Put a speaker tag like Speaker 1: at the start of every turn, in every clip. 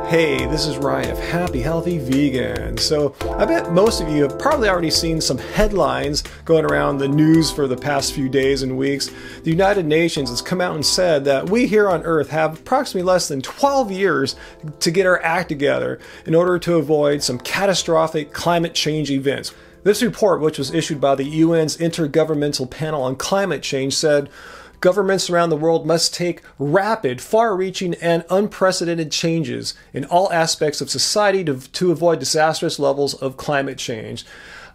Speaker 1: Hey, this is Ryan of Happy Healthy Vegan. So I bet most of you have probably already seen some headlines going around the news for the past few days and weeks. The United Nations has come out and said that we here on Earth have approximately less than 12 years to get our act together in order to avoid some catastrophic climate change events. This report, which was issued by the UN's Intergovernmental Panel on Climate Change, said governments around the world must take rapid, far-reaching, and unprecedented changes in all aspects of society to avoid disastrous levels of climate change.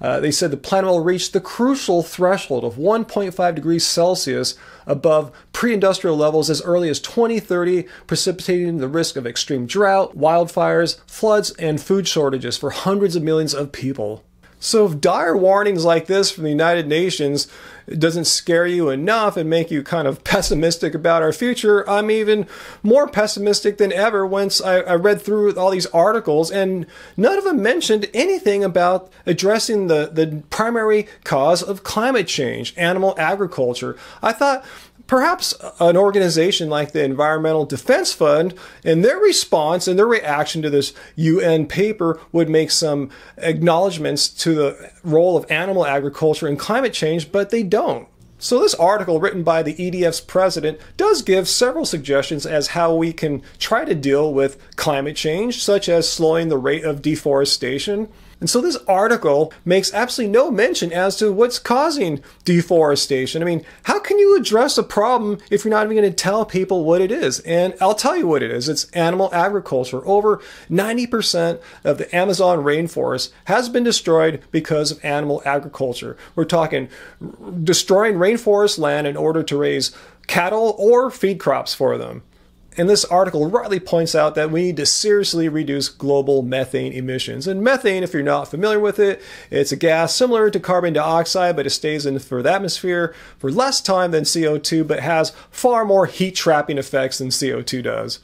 Speaker 1: They said the planet will reach the crucial threshold of 1.5 degrees Celsius above pre-industrial levels as early as 2030, precipitating the risk of extreme drought, wildfires, floods, and food shortages for hundreds of millions of people. So if dire warnings like this from the United Nations doesn't scare you enough and make you kind of pessimistic about our future, I'm even more pessimistic than ever once I read through all these articles, and none of them mentioned anything about addressing the primary cause of climate change, animal agriculture. I thought perhaps an organization like the Environmental Defense Fund, in their response and their reaction to this UN paper, would make some acknowledgments to the role of animal agriculture in climate change, but they don't. So this article, written by the EDF's president, does give several suggestions as how we can try to deal with climate change, such as slowing the rate of deforestation. And so this article makes absolutely no mention as to what's causing deforestation. I mean, how can you address a problem if you're not even going to tell people what it is? And I'll tell you what it is. It's animal agriculture. Over 90% of the Amazon rainforest has been destroyed because of animal agriculture. We're talking destroying rainforest land in order to raise cattle or feed crops for them. And this article rightly points out that we need to seriously reduce global methane emissions. And methane, if you're not familiar with it, it's a gas similar to carbon dioxide, but it stays in the atmosphere for less time than CO2, but has far more heat-trapping effects than CO2 does.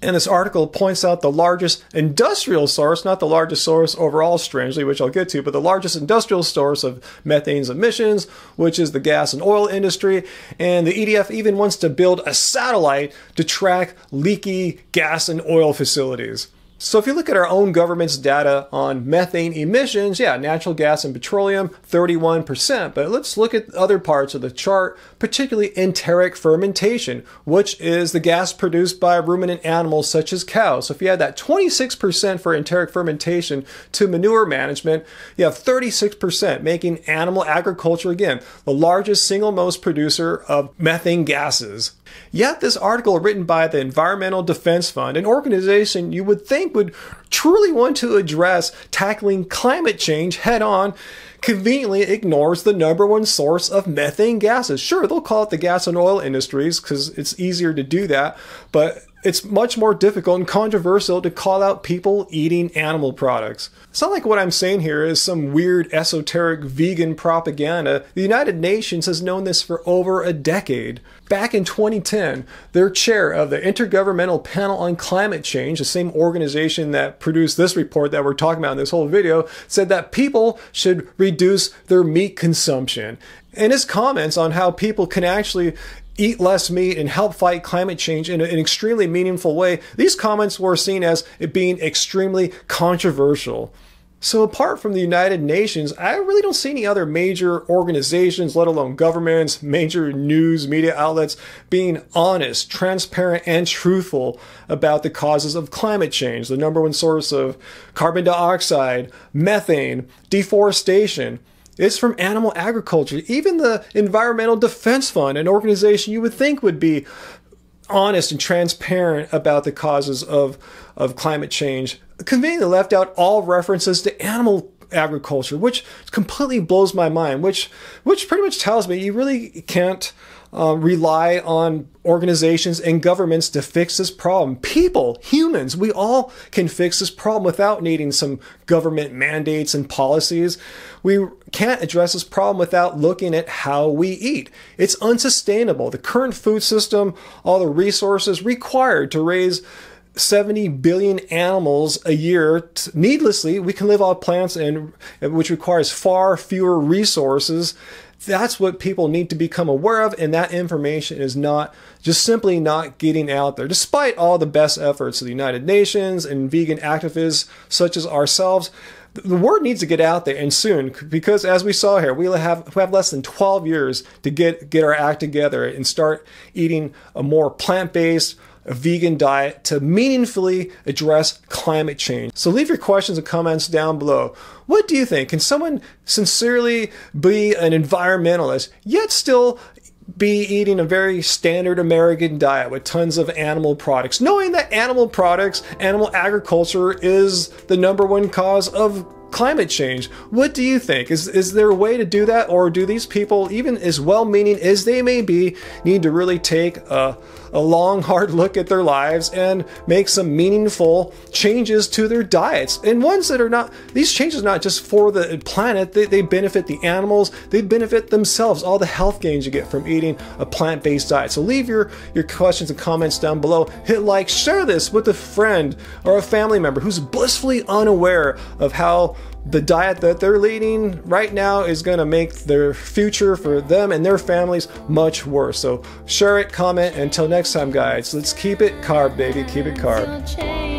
Speaker 1: And this article points out the largest industrial source, not the largest source overall, strangely, which I'll get to, but the largest industrial source of methane's emissions, which is the gas and oil industry. And the EDF even wants to build a satellite to track leaky gas and oil facilities. So if you look at our own government's data on methane emissions, yeah, natural gas and petroleum, 31%. But let's look at other parts of the chart, particularly enteric fermentation, which is the gas produced by ruminant animals such as cows. So if you add that 26% for enteric fermentation to manure management, you have 36%, making animal agriculture, again, the largest single most producer of methane gases. Yet this article, written by the Environmental Defense Fund, an organization you would think would truly want to address tackling climate change head-on, conveniently ignores the #1 source of methane gases. Sure, they'll call it the gas and oil industries because it's easier to do that, but it's much more difficult and controversial to call out people eating animal products. It's not like what I'm saying here is some weird esoteric vegan propaganda. The United Nations has known this for over a decade. Back in 2010, their chair of the Intergovernmental Panel on Climate Change, the same organization that produced this report that we're talking about in this whole video, said that people should reduce their meat consumption. And his comments on how people can actually eat less meat and help fight climate change in an extremely meaningful way, these comments were seen as it being extremely controversial. So apart from the United Nations, I really don't see any other major organizations, let alone governments, major news media outlets, being honest, transparent, and truthful about the causes of climate change, the #1 source of carbon dioxide, methane, deforestation. It's from animal agriculture. Even the Environmental Defense Fund, an organization you would think would be honest and transparent about the causes of climate change, conveniently left out all references to animal agriculture, which completely blows my mind, which pretty much tells me you really can't rely on organizations and governments to fix this problem. People, humans, we all can fix this problem without needing some government mandates and policies. We can't address this problem without looking at how we eat. It's unsustainable. The current food system, all the resources required to raise 70 billion animals a year needlessly. We can live off plants, and which requires far fewer resources. That's what people need to become aware of, and that information is not just simply not getting out there. Despite all the best efforts of the United Nations and vegan activists such as ourselves, the word needs to get out there, and soon, because as we saw here, we have less than 12 years to get our act together and start eating a more plant-based, a vegan diet to meaningfully address climate change. So leave your questions and comments down below. What do you think? Can someone sincerely be an environmentalist yet still be eating a very standard American diet with tons of animal products, knowing that animal products, animal agriculture is the #1 cause of climate change? What do you think? Is there a way to do that, or do these people, even as well-meaning as they may be, need to really take a long, hard look at their lives and make some meaningful changes to their diets? And ones that are not, these changes are not just for the planet, they benefit the animals, they benefit themselves, all the health gains you get from eating a plant-based diet. So leave your questions and comments down below. Hit like, share this with a friend or a family member who's blissfully unaware of how the diet that they're leading right now is going to make their future for them and their families much worse. So share it, comment, and until next time, guys, let's keep it carb, baby. Keep it carb.